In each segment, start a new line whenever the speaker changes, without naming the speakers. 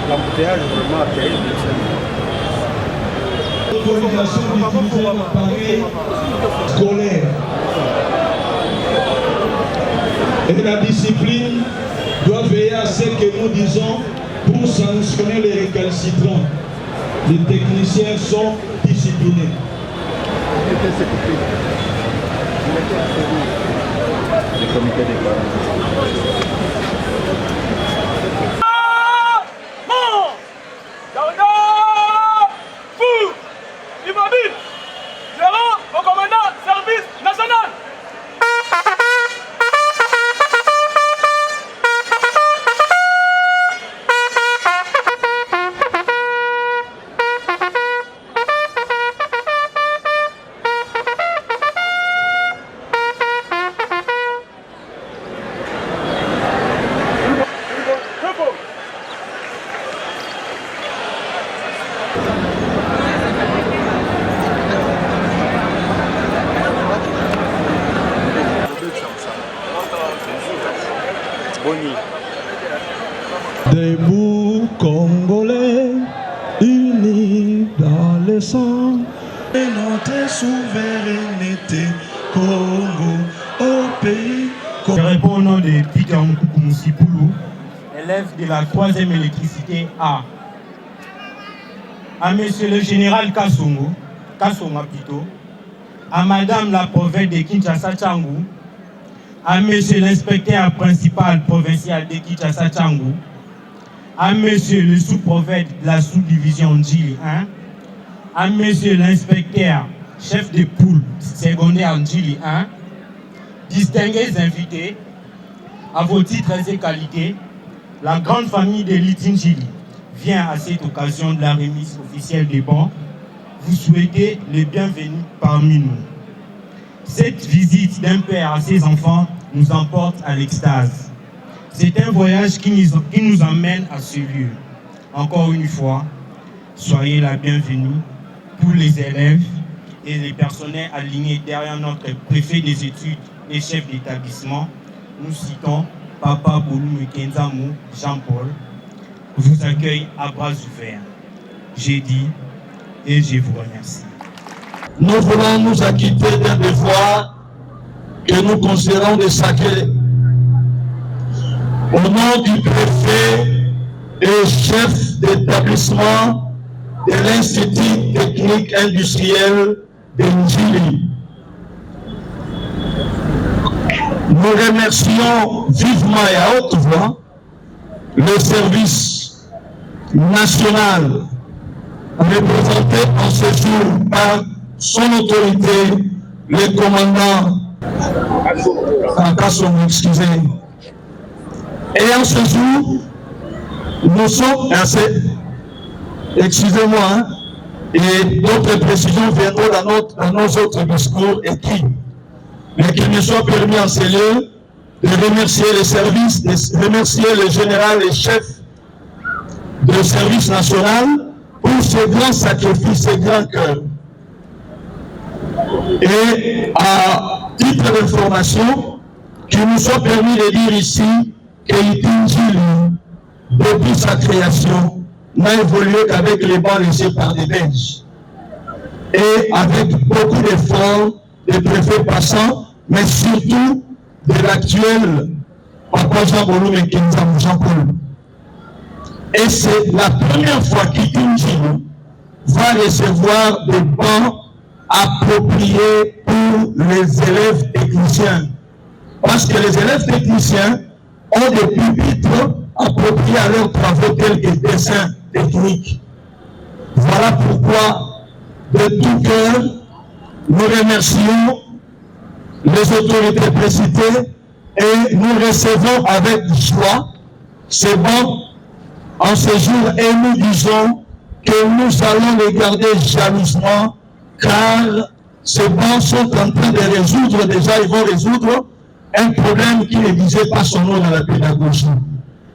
L'embouteillage vraiment terrible.
L'autorisation d'utiliser l'appareil scolaire et la discipline doit veiller à ce que nous disons pour sanctionner les récalcitrants. Les techniciens sont disciplinés.
Le comité d'école.
Debout Congolais, unis dans le sang, et notre souveraineté, Congo, au pays.
Je réponds au nom de Peter Moukoumoussipoulou, élève de la 3e électricité A. À monsieur le général Kassonga plutôt, à madame la prophète de Kinshasa Tchangou, à monsieur l'inspecteur principal provincial de Kinshasa Tchangou, à monsieur le sous-prophète de la sous-division Ndjili 1, à monsieur l'inspecteur chef de poule secondaire Ndjili 1, distingués invités, à vos titres et qualités, la grande famille de Ndjili vient à cette occasion de la remise officielle des bons vous souhaiter le bienvenu parmi nous. Cette visite d'un père à ses enfants nous emporte à l'extase. C'est un voyage qui nous emmène à ce lieu. Encore une fois, soyez la bienvenue pour les élèves et les personnels alignés derrière notre préfet des études et chef d'établissement. Nous citons Papa Boulou Mekenzamou Jean-Paul, vous accueille à bras ouverts. J'ai dit et je vous remercie.
Nous voulons nous acquitter d'un devoir que nous considérons de sacré. Au nom du préfet et chef d'établissement de l'Institut technique industriel de Ndjili, nous remercions vivement et à haute voix le service national représenté en ce jour par son autorité, le commandant Kassongo, excusez. Et en ce jour, nous sommes assez, excusez-moi, et d'autres précisions viendront dans nos autres discours écrits. Mais qu'il me soit permis en ces lieux de remercier les services, de remercier le général et chef du service national pour ce grand sacrifice, ce grand cœur. Et à titre d'information, qu'il nous soit permis de dire ici que Itinjili, depuis sa création, n'a évolué qu'avec les bancs laissés par des Belges. Et avec beaucoup d'efforts des préfets passants, mais surtout de l'actuel Papa Jean Bolou et Jean-Paul. Et c'est la première fois qu'Itinjili va recevoir des bancs appropriés pour les élèves techniciens. Parce que les élèves techniciens ont des pupitres appropriés à leurs travaux tels que dessins techniques. Voilà pourquoi, de tout cœur, nous remercions les autorités précitées et nous recevons avec joie ces bancs en ce jour et nous disons que nous allons les garder jalousement car ces bancs sont en train de résoudre, déjà ils vont résoudre un problème qui ne visait pas son nom dans la pédagogie.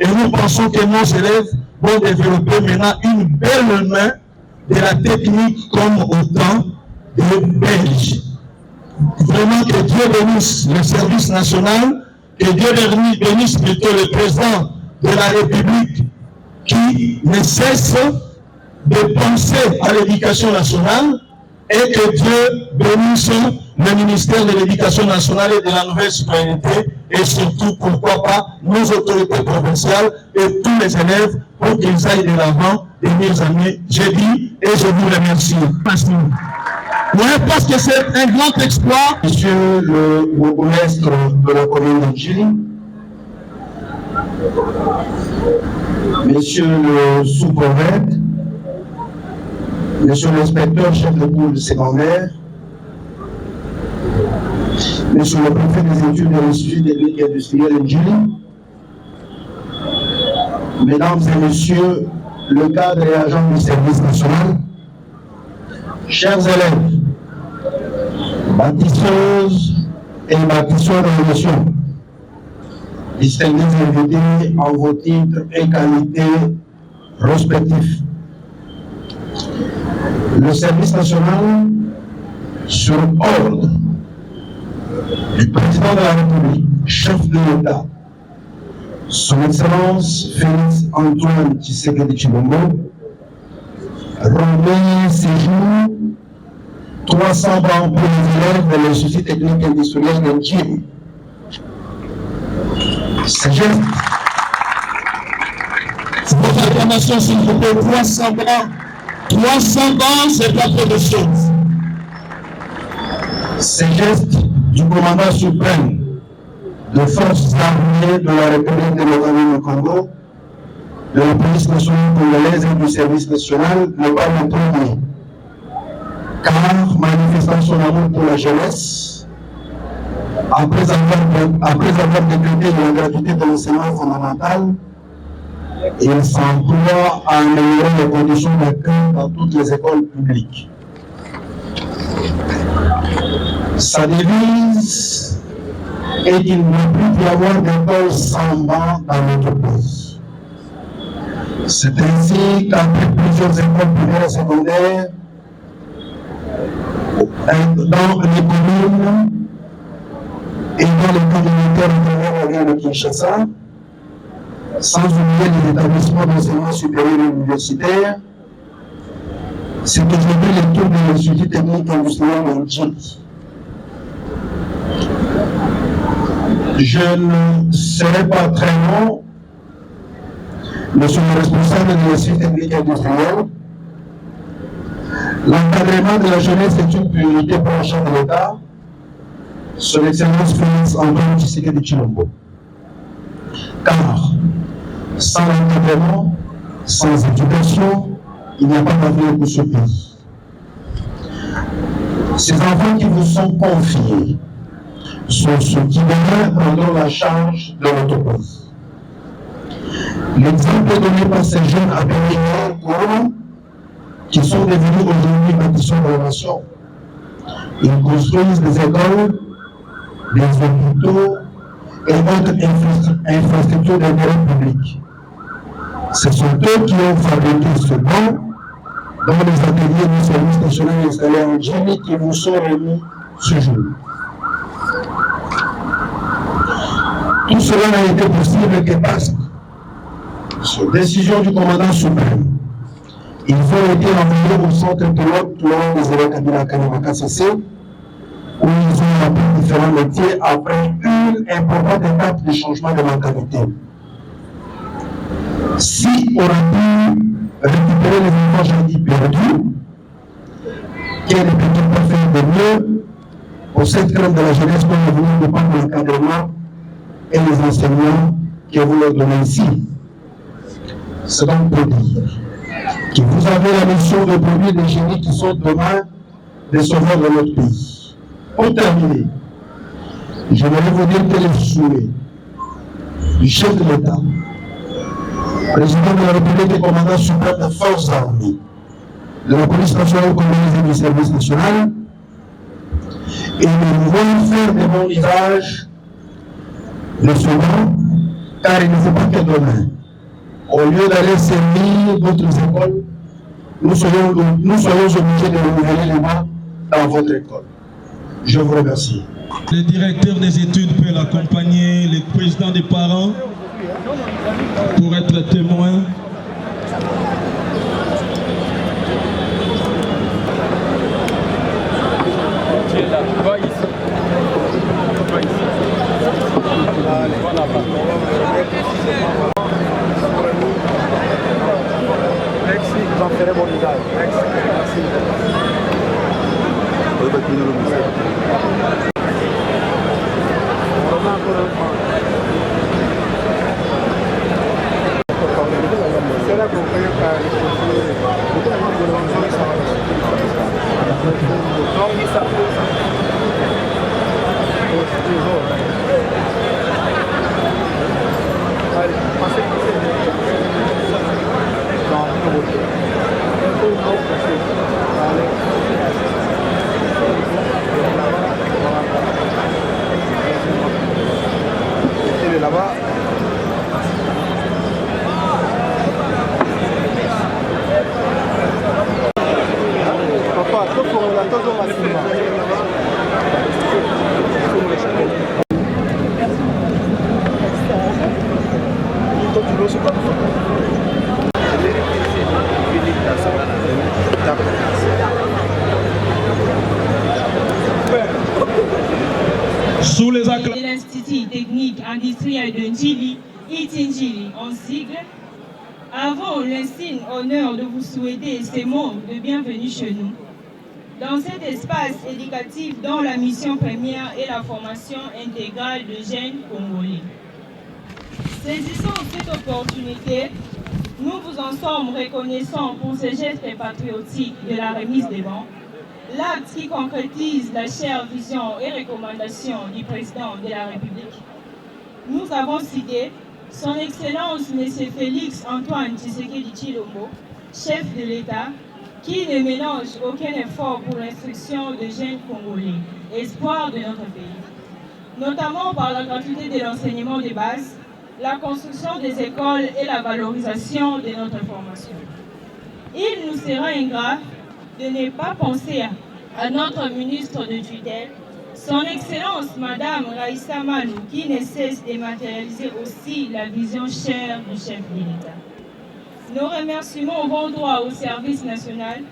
Et nous pensons que nos élèves vont développer maintenant une belle main de la technique comme au temps des Belges. Vraiment que Dieu bénisse le service national, que Dieu bénisse plutôt le président de la République qui ne cesse de penser à l'éducation nationale et que Dieu bénisse le ministère de l'Éducation nationale et de la nouvelle citoyenneté et surtout, pourquoi pas, nos autorités provinciales et tous les élèves pour qu'ils aillent de l'avant des mieux années. J'ai dit et je vous remercie. Merci. Oui, parce que c'est un grand exploit.
Monsieur le bourgmestre de la commune de Djili, Monsieur le sous-préfet, Monsieur l'inspecteur chef de pôle secondaire, Monsieur le préfet des études de l'Institut technique et industriel de Djili, Mesdames et Messieurs, le cadre et agent du service national, chers élèves, bâtisseuses et bâtisseurs de l'émission, distingués invités en vos titres et qualités respectifs. Le service national, sur ordre du président de la République, chef de l'État, Son Excellence Félix Antoine Tshisekedi Tshilombo, remet ces jours 300 bancs pour les élèves de l'Institut technique et industriel de Djili. C'est juste.
Votre acclamation, s'il vous plaît, 300 bancs. 300 bancs, c'est pas peu de choses.
Ces gestes du commandant suprême des forces armées de la République démocratique du Congo, de la police nationale congolaise et du service national ne pas me tromper. Car manifestant son amour pour la jeunesse, après avoir décrété la gratuité de l'enseignement fondamental, il s'emploie à améliorer les conditions d'accueil dans toutes les écoles publiques. Sa devise est qu'il ne peut plus y avoir d'école sans banc dans notre pays. C'est ainsi qu'après plusieurs écoles primaires et secondaires, dans les communes et dans les communautés à travers la ville de Kinshasa, sans oublier les établissements d'enseignement supérieur et universitaire, c'est aujourd'hui le tour de l'Institut technique industriel de Djili. Je ne serai pas très long, monsieur le responsable de l'Institut technique industriel. L'encadrement de la jeunesse est une priorité pour le chef de l'État, Son Excellence Félix Antoine Tshisekedi Tshilombo. Car sans l'encadrement, sans éducation, il n'y a pas d'avenir pour ce pays. Ces enfants qui vous sont confiés sont ceux qui demain prendront la charge de notre pays. L'exemple donné par ces jeunes Abénéens qui sont devenus aujourd'hui bâtisseurs de la nation. Ils construisent des écoles, des hôpitaux et autres infrastructures d'intérêt public. Ce sont eux qui ont fabriqué ce banc dans les ateliers du service national installé en Djili qui vous sont remis ce jour. Tout cela n'a été possible que parce que, sur décision du commandant suprême, il faut été envoyés au centre pilote lors des élèves Kabila Kanema KCC, où ils ont appris différents métiers après une importante étape de changement de mentalité. Si on a pu récupérer les enfants gentils perdus, quel peut-on pas faire de mieux pour cette crème de la jeunesse qu'on est venu de prendre l'encadrement et les enseignements que vous leur donnez ici. C'est donc pour dire que vous avez la mission de produire des génies qui sont demain des sauveurs de notre pays. Pour terminer, j'aimerais vous dire que les souhaits du chef de l'État, président de la République et commandant suprême des forces armées, de la police nationale congolaise et du service national, et nous voulons faire des bons usages de ce nom, car il ne faut pas que demain, au lieu d'aller servir d'autres écoles, nous soyons obligés de renouveler les bancs dans votre école. Je vous remercie.
Le directeur des études peut l'accompagner, le président des parents, pour être témoin.
Sous les acclamations de l'Institut technique industriel de Njili, ITNJILI en sigle, avons l'insigne honneur de vous souhaiter ces mots de bienvenue chez nous. Dans cet espace éducatif dont la mission première est la formation intégrale de jeunes congolais. Saisissant cette opportunité, nous vous en sommes reconnaissants pour ce geste patriotique de la remise des bancs, l'acte qui concrétise la chère vision et recommandation du président de la République. Nous avons cité son Excellence M. Félix Antoine Tshisekedi Tshilombo, chef de l'État, qui ne mélange aucun effort pour l'instruction de jeunes Congolais, espoir de notre pays, notamment par la gratuité de l'enseignement de base, la construction des écoles et la valorisation de notre formation. Il nous sera ingrat de ne pas penser à notre ministre de tutelle, son Excellence Madame Raïssa Malou, qui ne cesse de matérialiser aussi la vision chère du chef de l'État. Nos remerciements vont droit au service national,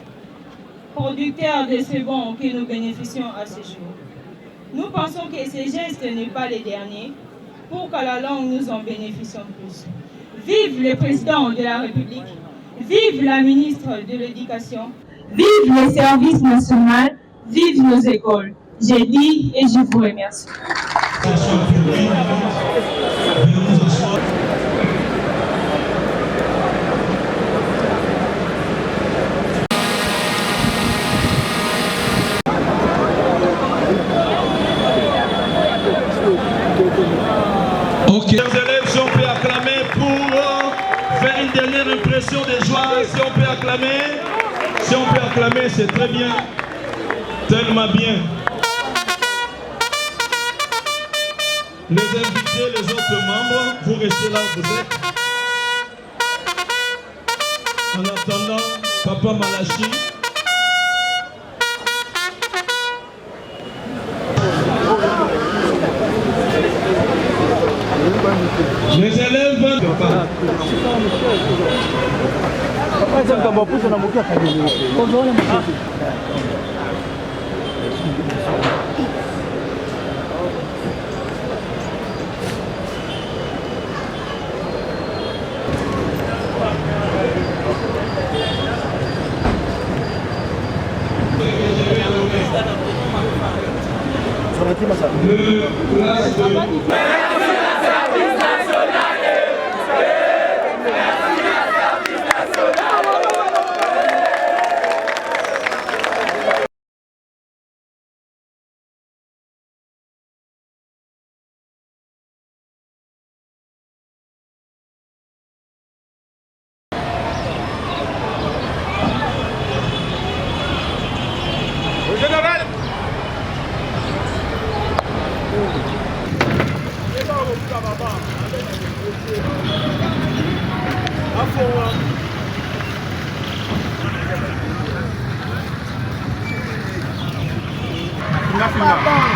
producteur de ce bons que nous bénéficions à ce jour. Nous pensons que ce geste n'est pas le dernier, pour qu'à la longue nous en bénéficions tous. Vive le président de la République, vive la ministre de l'Éducation, vive le service national, vive nos écoles. J'ai dit et je vous remercie.
Ok. Les élèves, si on peut acclamer pour faire une dernière impression de joie, si on peut acclamer, c'est très bien, tellement bien. Les invités, les autres membres, vous restez là où vous êtes. En attendant, Papa Malachi.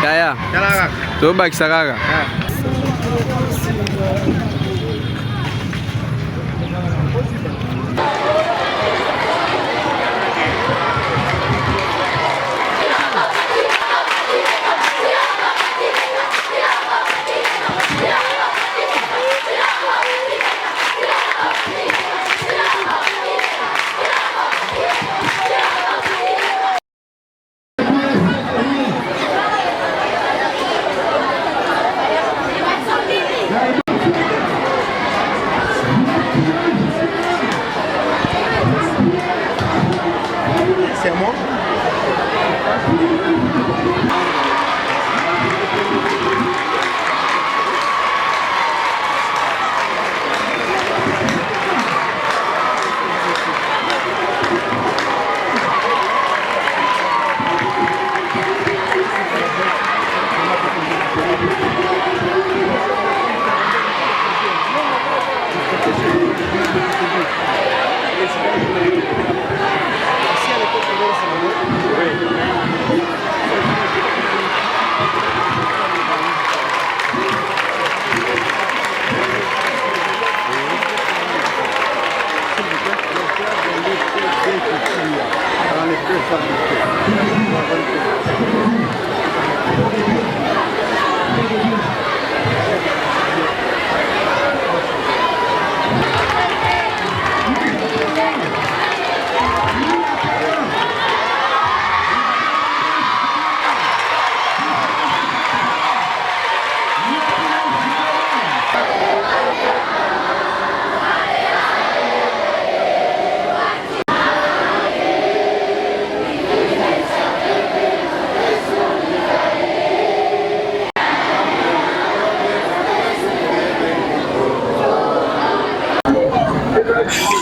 Ya. So bak Saraga.
C'est moi.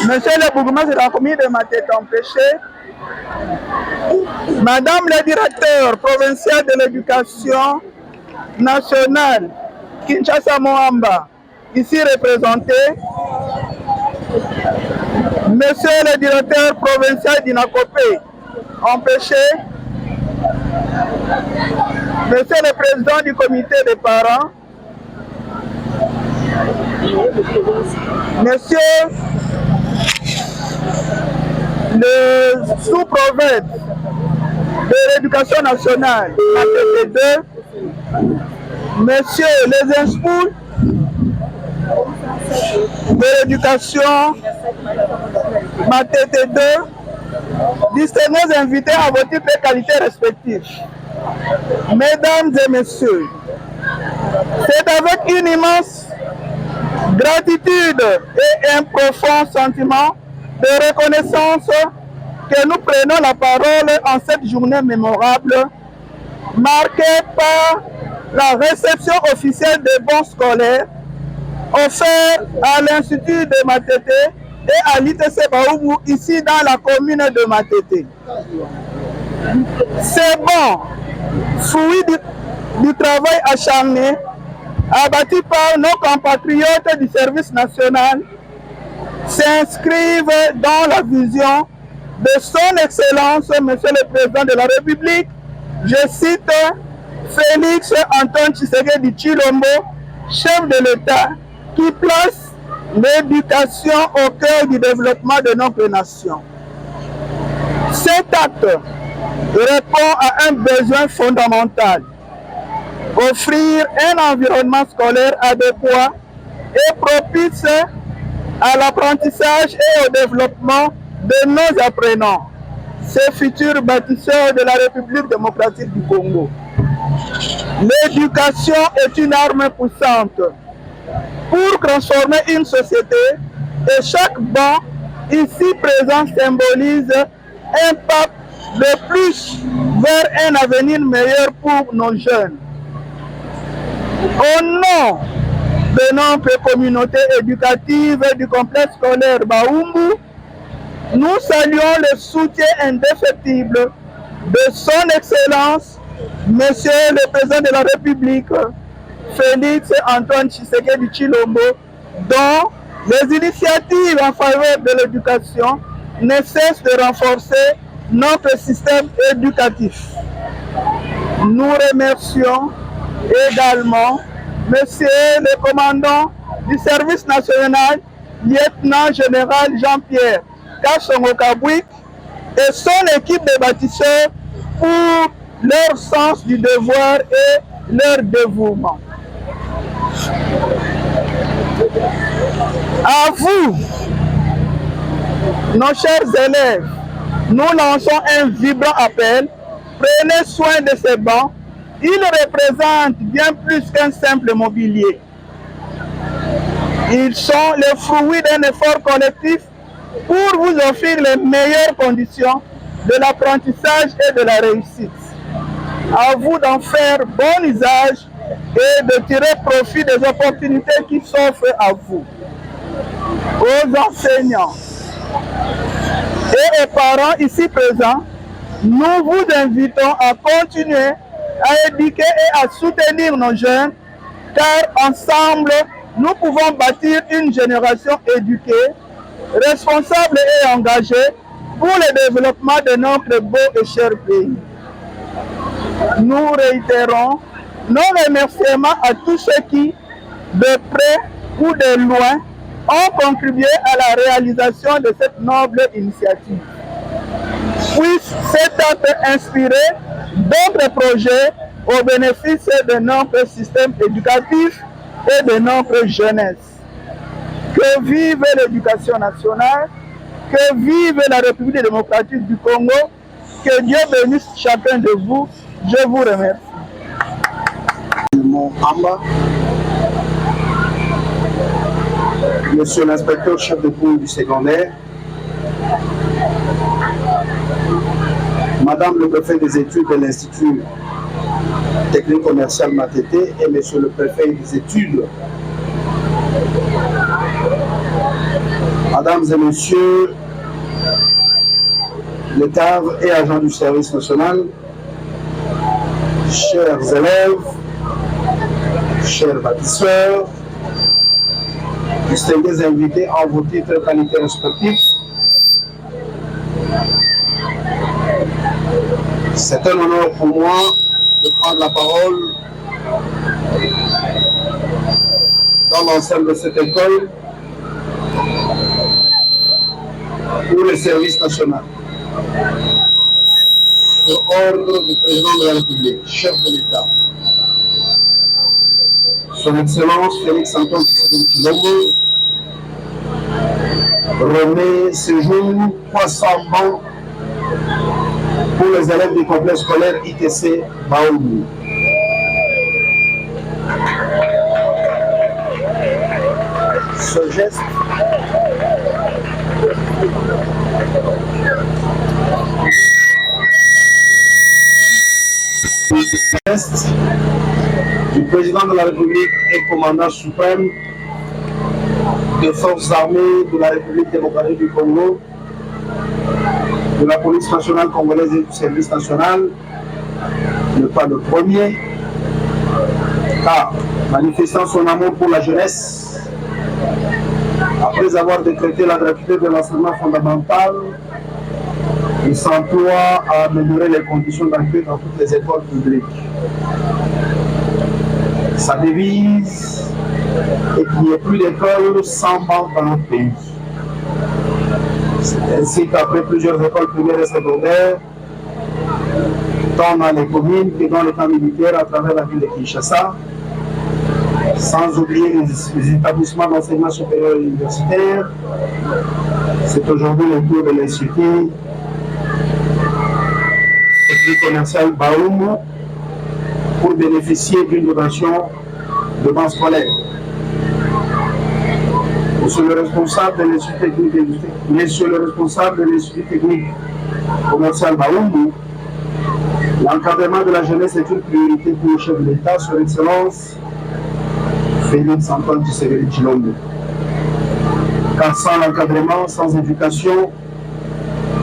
Monsieur le bourgmestre de la commune de Matete empêché, Madame le directeur provincial de l'éducation nationale, Kinshasa Moamba, ici représenté, Monsieur le directeur provincial d'Inakopé, empêché, Monsieur le président du comité des parents, Monsieur le sous-prophète de l'éducation nationale, Matete 2, Monsieur les inspouls de l'éducation, Matete 2, distingués invités à vos titres et qualités respectifs. Mesdames et messieurs, c'est avec une immense gratitude et un profond sentiment de reconnaissance que nous prenons la parole en cette journée mémorable, marquée par la réception officielle des bons scolaires offerts à l'Institut de Matete et à l'ITC Baoubou, ici dans la commune de Matete. Ces bons fruits du travail acharné abattus par nos compatriotes du service national s'inscrivent dans la vision de son Excellence, Monsieur le Président de la République, je cite Félix Antoine Tshisekedi Tshilombo, chef de l'État, qui place l'éducation au cœur du développement de notre nation. Cet acte répond à un besoin fondamental: offrir un environnement scolaire adéquat et propice à l'apprentissage et au développement de nos apprenants, ces futurs bâtisseurs de la République démocratique du Congo. L'éducation est une arme puissante pour transformer une société et chaque banc ici présent symbolise un pas de plus vers un avenir meilleur pour nos jeunes. Au nom de notre communauté éducative du complexe scolaire Baumbu, nous saluons le soutien indéfectible de son Excellence, Monsieur le Président de la République, Félix Antoine Tshisekedi Tshilombo, dont les initiatives en faveur de l'éducation ne cessent de renforcer notre système éducatif. Nous remercions également Monsieur le commandant du service national, lieutenant général Jean-Pierre Kassongo Kabwik, et son équipe de bâtisseurs pour leur sens du devoir et leur dévouement. À vous, nos chers élèves, nous lançons un vibrant appel. Prenez soin de ces bancs. Ils représentent bien plus qu'un simple mobilier. Ils sont le fruit d'un effort collectif pour vous offrir les meilleures conditions de l'apprentissage et de la réussite. À vous d'en faire bon usage et de tirer profit des opportunités qui s'offrent à vous. Aux enseignants et aux parents ici présents, nous vous invitons à continuer à éduquer et à soutenir nos jeunes, car ensemble, nous pouvons bâtir une génération éduquée, responsable et engagée pour le développement de notre beau et cher pays. Nous réitérons nos remerciements à tous ceux qui, de près ou de loin, ont contribué à la réalisation de cette noble initiative. Puisse cet acte inspirer d'autres projets au bénéfice de notre système éducatif et de notre jeunesse. Que vive l'éducation nationale, que vive la République démocratique du Congo, que Dieu bénisse chacun de vous. Je vous remercie.
Mon Amba, Monsieur l'inspecteur chef de pôle du secondaire, Madame le préfet des études de l'Institut technique commercial Matete et Monsieur le préfet des études, Mesdames et Messieurs les cadres et agents du service national, chers élèves, chers bâtisseurs, distingués invités en vos titres et qualités respectifs, c'est un honneur pour moi de prendre la parole dans l'ensemble de cette école pour le service national. Sur ordre du président de la République, chef de l'État, Son Excellence Félix Antoine Tshisekedi Tshilombo, remet ce jour 300 bancs pour les élèves du complexe scolaire ITC Baumbu. Ce geste du président de la République et commandant suprême des forces armées de la République démocratique du Congo, de la police nationale congolaise et du service national, n'est pas le premier, car manifestant son amour pour la jeunesse, après avoir décrété la gratuité de l'enseignement fondamental, il s'emploie à améliorer les conditions d'accueil dans toutes les écoles publiques. Sa devise est qu'il n'y ait plus d'école sans banque dans notre pays. ainsi qu'après plusieurs écoles primaires et secondaires, tant dans les communes que dans les camps militaires à travers la ville de Kinshasa, sans oublier les établissements d'enseignement supérieur et universitaire. C'est aujourd'hui le tour de l'Institut commercial Baoum pour bénéficier d'une dotation de banque scolaire. Monsieur le responsable de l'Institut technique commercial Baoum, l'encadrement de la jeunesse est une priorité pour le chef de l'État, son Excellence Félix Antoine Tshisekedi Tshilombo. Car sans l'encadrement, sans éducation,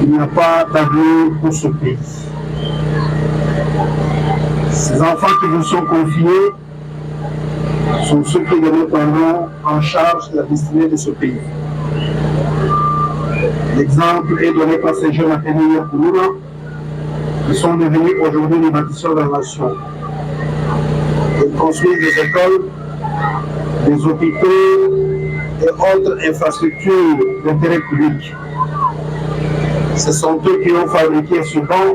il n'y a pas d'avenir pour ce pays. Ces enfants qui vous sont confiés sont ceux qui prendront en charge la destinée de ce pays. L'exemple est donné par ces jeunes Athéniens Kouloula qui sont devenus aujourd'hui les bâtisseurs de la nation. Ils construisent des écoles, des hôpitaux et autres infrastructures d'intérêt public. Ce sont eux qui ont fabriqué souvent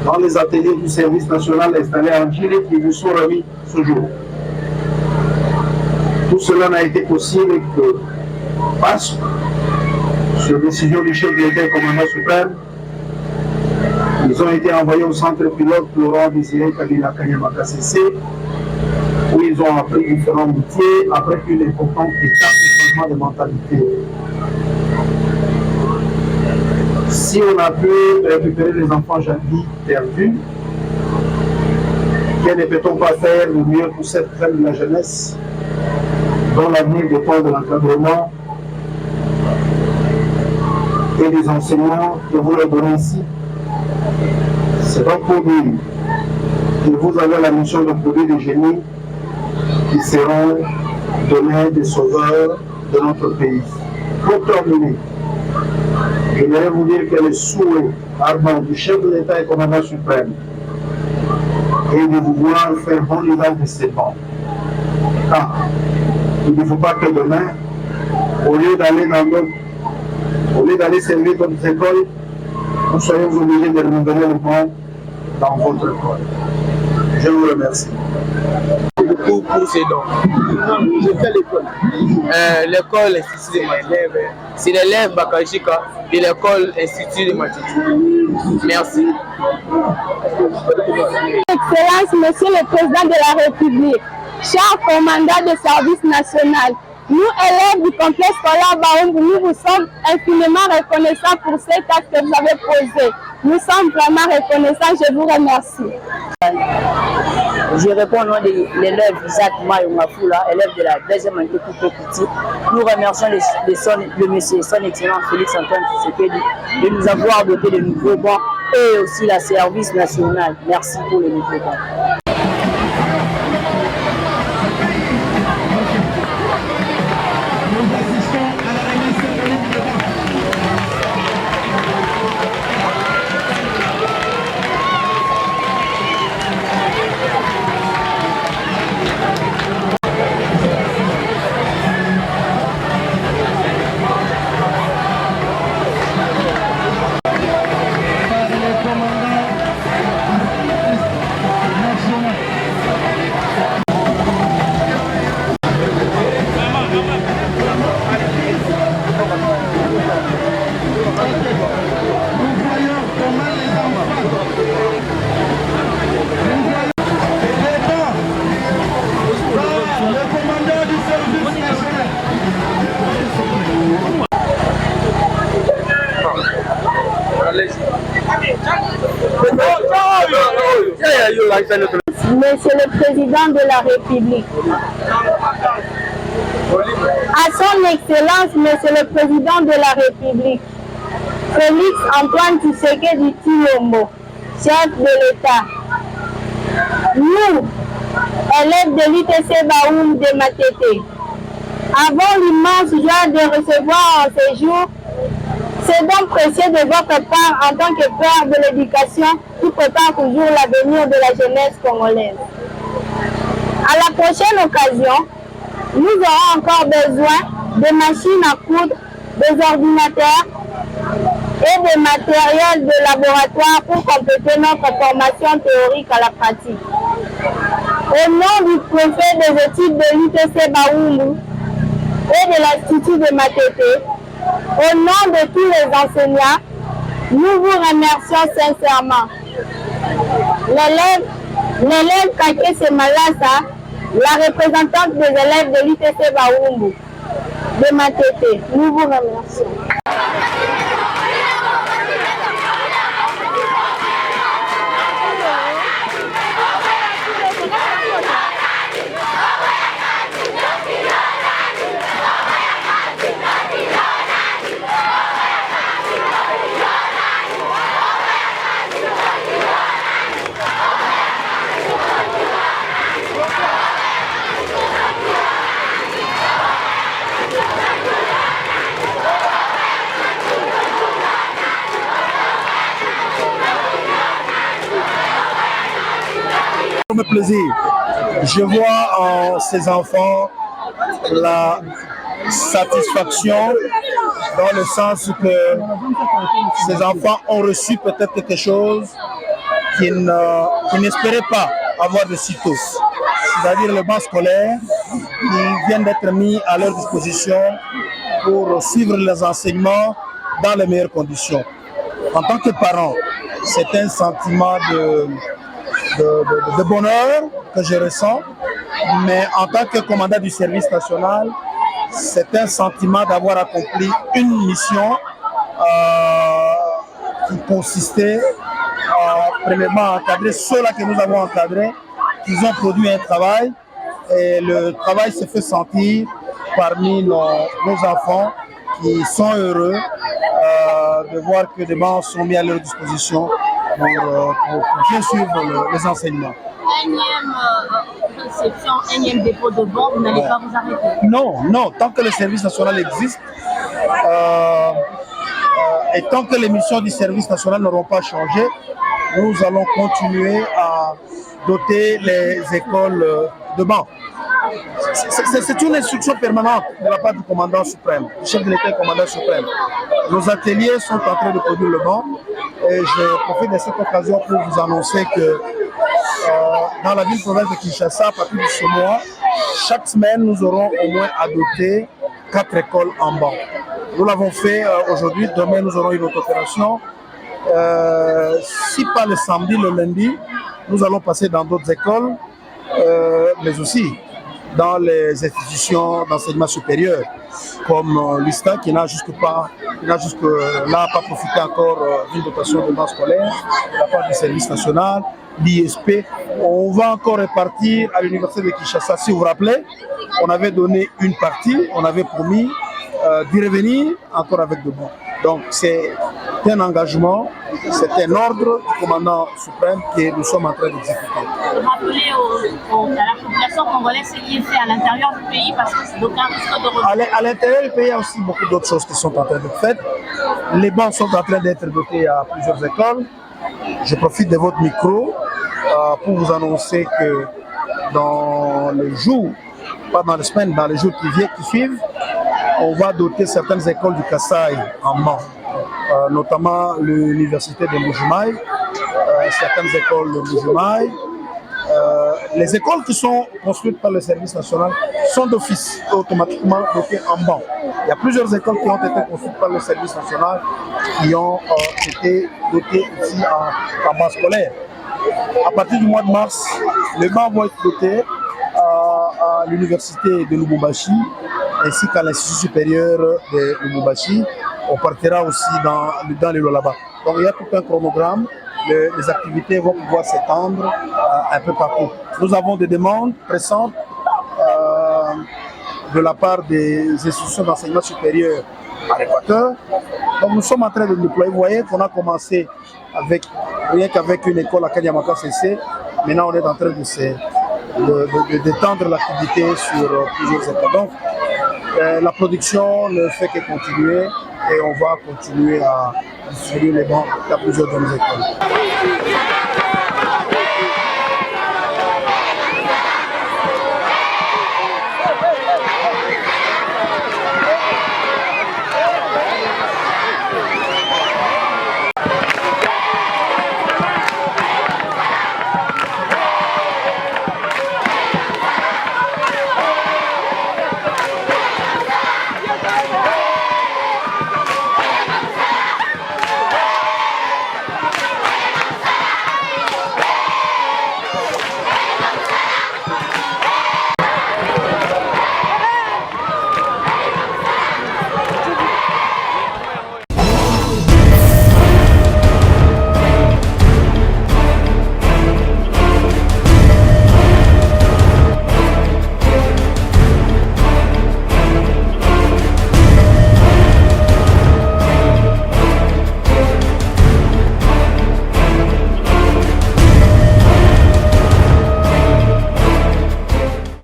dans les ateliers du service national installé en Chili qui vous sont remis ce jour. Tout cela n'a été possible que parce que, sur décision du chef de l'État et commandant suprême, ils ont été envoyés au centre pilote Laurent Désiré Kabila Kanyama KCC, où ils ont appris différents métiers après une importante étape de changement de mentalité. Si on a pu récupérer les enfants jadis perdus, que ne peut-on pas faire le mieux pour cette crème de la jeunesse dont l'avenir dépend de l'encadrement et des enseignements que vous leur donnez ici? C'est donc pour dire que vous avez la mission de produire des génies qui seront demain des sauveurs de notre pays. Pour terminer, je voudrais vous dire que le souhait ardent du chef de l'État et commandant suprême est de vous voir faire bon usage de ces bancs. Car il ne faut pas que demain, au lieu d'aller servir d'autres écoles, nous soyons obligés de renouveler le banc dans votre école. Je vous remercie.
Beaucoup pour ces dons. Je fais l'école. L'école Institut de Matete. C'est l'élève Bakajika de l'école Institut de Matete. Merci.
Excellence, Monsieur le Président de la République, cher commandant de service national, nous, élèves du complexe scolaire Baoum, nous vous sommes infiniment reconnaissants pour cet acte que vous avez posé. Nous sommes vraiment reconnaissants, je vous remercie.
Je réponds au nom de l'élève Isaac Mayomafoula, élève de la deuxième année Petit. Nous remercions le monsieur, son excellence Félix Antoine Tshisekedi de nous avoir doté de nouveaux bancs et aussi la service national. Merci pour les nouveaux bancs.
Monsieur le Président de la République, à son Excellence, Monsieur le Président de la République, Félix Antoine Tshisekedi Tshilombo, chef de l'État, nous, élèves de l'UTC Baoum de Matete, avons l'immense joie de recevoir en ce jour ces dons précieux de votre part en tant que père de l'éducation qui prépare toujours l'avenir de la jeunesse congolaise. À la prochaine occasion, nous aurons encore besoin de machines à coudre, des ordinateurs, et des matériels de laboratoire pour compléter notre formation théorique à la pratique. Au nom du préfet des études de l'UTC Baoulou et de l'Institut de Matete, au nom de tous les enseignants, nous vous remercions sincèrement. L'élève Kakese Malasa, la représentante des élèves de l'UTC Baoulou de Matete, nous vous remercions.
Me plaisir. Je vois en ces enfants la satisfaction dans le sens que ces enfants ont reçu peut-être quelque chose qu'ils n'espéraient pas avoir de sitôt, c'est-à-dire le banc scolaire qui vient d'être mis à leur disposition pour suivre les enseignements dans les meilleures conditions. En tant que parent, c'est un sentiment de bonheur que je ressens, mais en tant que commandant du service national, c'est un sentiment d'avoir accompli une mission qui consistait premièrement à encadrer ceux-là que nous avons encadrés, qui ont produit un travail, et le travail se fait sentir parmi nos enfants qui sont heureux de voir que des bancs sont mis à leur disposition pour bien suivre les enseignements.
Énième réception, énième dépôt de banc, vous n'allez pas vous arrêter?
Non, tant que le service national existe et tant que les missions du service national n'auront pas changé, nous allons continuer à doter les écoles de bancs. C'est une instruction permanente de la part du commandant suprême, du chef de l'État et commandant suprême. Nos ateliers sont en train de produire le banc et je profite de cette occasion pour vous annoncer que dans la ville-province de Kinshasa, à partir de ce mois, chaque semaine, nous aurons au moins à doter 4 écoles en banc. Nous l'avons fait aujourd'hui, demain nous aurons une autre opération. Si pas le samedi, le lundi, nous allons passer dans d'autres écoles, mais aussi dans les institutions d'enseignement supérieur, comme l'ISTA qui n'a jusque-là pas profité encore d'une dotation de banc scolaire de la part du service national, l'ISP. On va encore répartir à l'université de Kinshasa. Si vous vous rappelez, on avait donné une partie, on avait promis d'y revenir encore avec de bons. Donc c'est un engagement, c'est un ordre du commandant suprême que nous sommes en train d'exécuter.
Rappeler à la population congolaise ce qui est fait à l'intérieur du pays parce que d'aucuns risquent de revenir.
À l'intérieur du pays, il y a aussi beaucoup d'autres choses qui sont en train d'être faites. Les bancs sont en train d'être dotés à plusieurs écoles. Je profite de votre micro pour vous annoncer que dans les jours, pas dans les semaines, dans les jours qui suivent, on va doter certaines écoles du Kasaï en banc, notamment l'université de Mbuji-Mayi, certaines écoles de Mbuji-Mayi. Les écoles qui sont construites par le service national sont d'office automatiquement dotées en banc. Il y a plusieurs écoles qui ont été construites par le service national qui ont été dotées ici en banc scolaire. À partir du mois de mars, les bancs vont être dotés à l'université de Lubumbashi ainsi qu'à l'Institut supérieur de Lubumbashi. On partira aussi dans les Lualaba. Donc il y a tout un chronogramme. Les activités vont pouvoir s'étendre un peu partout. Nous avons des demandes pressantes de la part des institutions d'enseignement supérieur à l'Équateur. Donc nous sommes en train de déployer. Vous voyez qu'on a commencé rien qu'avec une école à Kanyamaka CC. Maintenant on est en train d'étendre l'activité sur plusieurs écoles. Donc la production ne fait que continuer et on va continuer à distribuer les bancs à plusieurs de nos écoles.